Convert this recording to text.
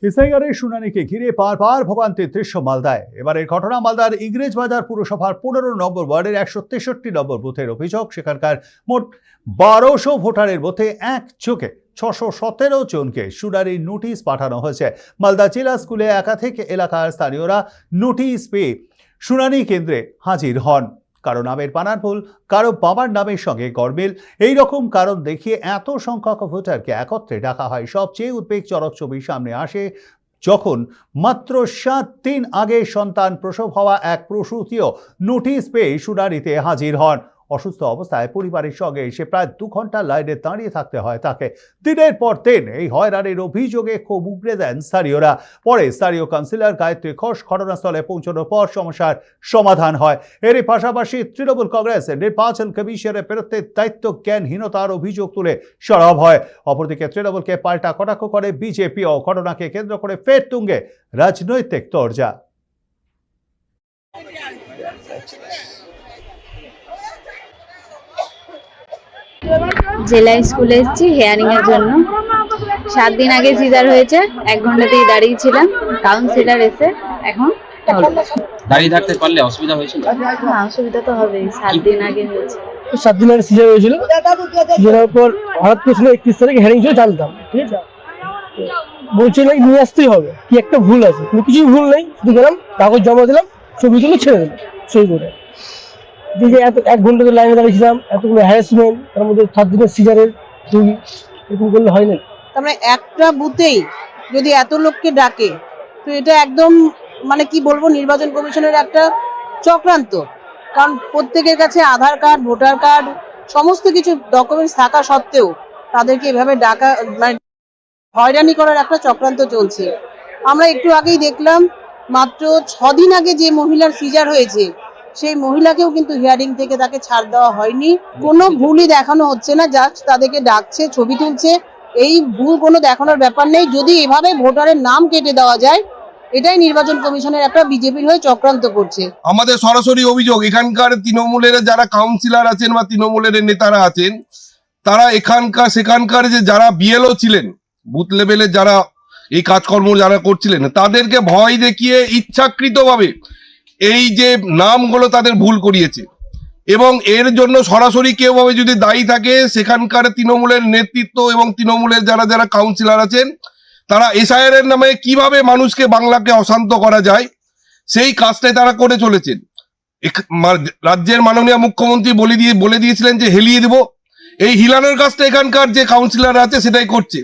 এসআইআরের শুনানিকে ঘিরে বারবার ভোগান্তির দৃশ্য মালদায়। এবারের ঘটনা মালদার ইংরেজবাজার পুরসভার 15 নম্বর ওয়ার্ডের 163 নম্বর বুথের অভিযোগ। সেখানকার মোট 1200 ভোটারের মধ্যে একযোগে 617 জনকে শুনানির নোটিশ পাঠানো হয়েছে। মালদা জেলা স্কুলে একাধিক এলাকার স্থানীয়রা নোটিশ পেয়ে শুনানি কেন্দ্রে হাজির হন। কারো নামের বানান ভুল, কারো বাবার নামের সঙ্গে গরমিল, এইরকম কারণ দেখিয়ে এত সংখ্যক ভোটারকে একত্রে ডাকা হয়। সবচেয়ে উদ্বেগজনক ছবি সামনে আসে যখন মাত্র 7 দিন আগে সন্তান প্রসব হওয়া এক প্রসূতিও নোটিশ পেয়ে শুনানিতে হাজির হন। অসুস্থ অবস্থায় পরিবারের সঙ্গে এসে প্রায় 2 ঘন্টা লাইনে দাঁড়িয়ে থাকতে হয় তাকে। দিনের পর দিন এই হয়রানির অভিযোগে ক্ষোভ উগরে দেন স্থানীয়রা। পরে স্থানীয় কাউন্সিলর গায়ত্রী ঘোষ ঘটনাস্থলে পৌঁছানোর পর সমস্যার সমাধান হয়। এর পাশাপাশি তৃণমূল কংগ্রেস নির্বাচন কমিশনের বিরুদ্ধে দায়িত্ব জ্ঞানহীনতার অভিযোগ তুলে সরব হয়। অপরদিকে তৃণমূলকে পাল্টা কটাক্ষ করে বিজেপিও। ঘটনাকে কেন্দ্র করে ফের তুঙ্গে রাজনৈতিক তরজা। জেলা স্কুলে এসেছি হেয়ারিং এর জন্য। 7 দিন আগে সিজার হয়েছে, 1 ঘন্টাতেই দাঁড়িয়েছিলাম। কাউন্সিলর এসে এখন দাঁড়িয়ে থাকতে পারলে অসুবিধা হয়েছিল? না, অসুবিধা তো হবেই, 7 দিন আগে হয়েছে। 7 দিন আগে সিজার হয়েছিল। সিজারের পর হঠাৎ করে 31 তারিখে হেয়ারিং ছিল, জানতাম। ঠিক আছে, বলছে নাকি নিয়ে আসতেই হবে, কি একটা ভুল আছে, কিন্তু কিছুই ভুল নেই। শুধু গেলাম, কাগজ জমা দিলাম, ছবি তুলে ছেড়ে দিলাম সই করে। যে এত 1 ঘন্টা ধরে লাইনে দাঁড়িয়েছিলাম, এতগুলো হ্যারাসমেন্ট, তার মধ্যে 7 দিনের সিজারের রুগী, এরকম করলে হয় না। তার মানে একটা বুথেই যদি এত লোককে ডাকে, তো এটা একদম মানে কি বলবো, নির্বাচন কমিশনের একটা চক্রান্ত। কারণ প্রত্যেকের কাছে আধার কার্ড, ভোটার কার্ড, সমস্ত কিছু ডকুমেন্টস থাকা সত্ত্বেও তাদেরকে এভাবে ডাকা, মানে হয়রানি করার একটা চক্রান্ত চলছে। আমরা একটু আগেই দেখলাম, মাত্র 6 দিন আগে যে মহিলার সিজার হয়েছে, সেই মহিলাকেও কিন্তু হিয়ারিং থেকে তাকে ছাড় দেওয়া হয়নি। কোনো ভুলই দেখানো হচ্ছে না, জাস্ট তাদেরকে ডাকছে, ছবি তুলছে। এই ভুল কোনো দেখানোর ব্যাপার নেই। যদি এভাবে ভোটারের নাম কেটে দেওয়া যায়, এটাই নির্বাচন কমিশনের একটা বিজেপির হয়ে চক্রান্ত করছে। আমাদের সরাসরি অভিযোগ, এখানকার তৃণমূলের যারা কাউন্সিলর আছেন বা তৃণমূলের নেতারা আছেন, তারা এখানকার সেখানকার যে যারা বিএলও ছিলেন, বুথ লেভেলে যারা এই কাজকর্ম যারা করছিলেন, তাদেরকে ভয় দেখিয়ে ইচ্ছাকৃতভাবে এই যে নামগুলো তাদের ভুল করিয়েছে। এবং এর জন্য সরাসরি কেউভাবে যদি দায়ী থাকে, সেখানকার তৃণমূলের নেতৃত্ব এবং তৃণমূলের যারা যারা কাউন্সিলর আছেন, তারা এসআইআর এর নামে কিভাবে মানুষকে, বাংলাকে অশান্ত করা যায়, সেই কাজটাই তারা করে চলেছেন। রাজ্যের মাননীয় মুখ্যমন্ত্রী বলে দিয়েছিলেন যে হেলিয়ে দেব, এই হিলানোর কাজটা এখানকার যে কাউন্সিলর আছে সেটাই করছে।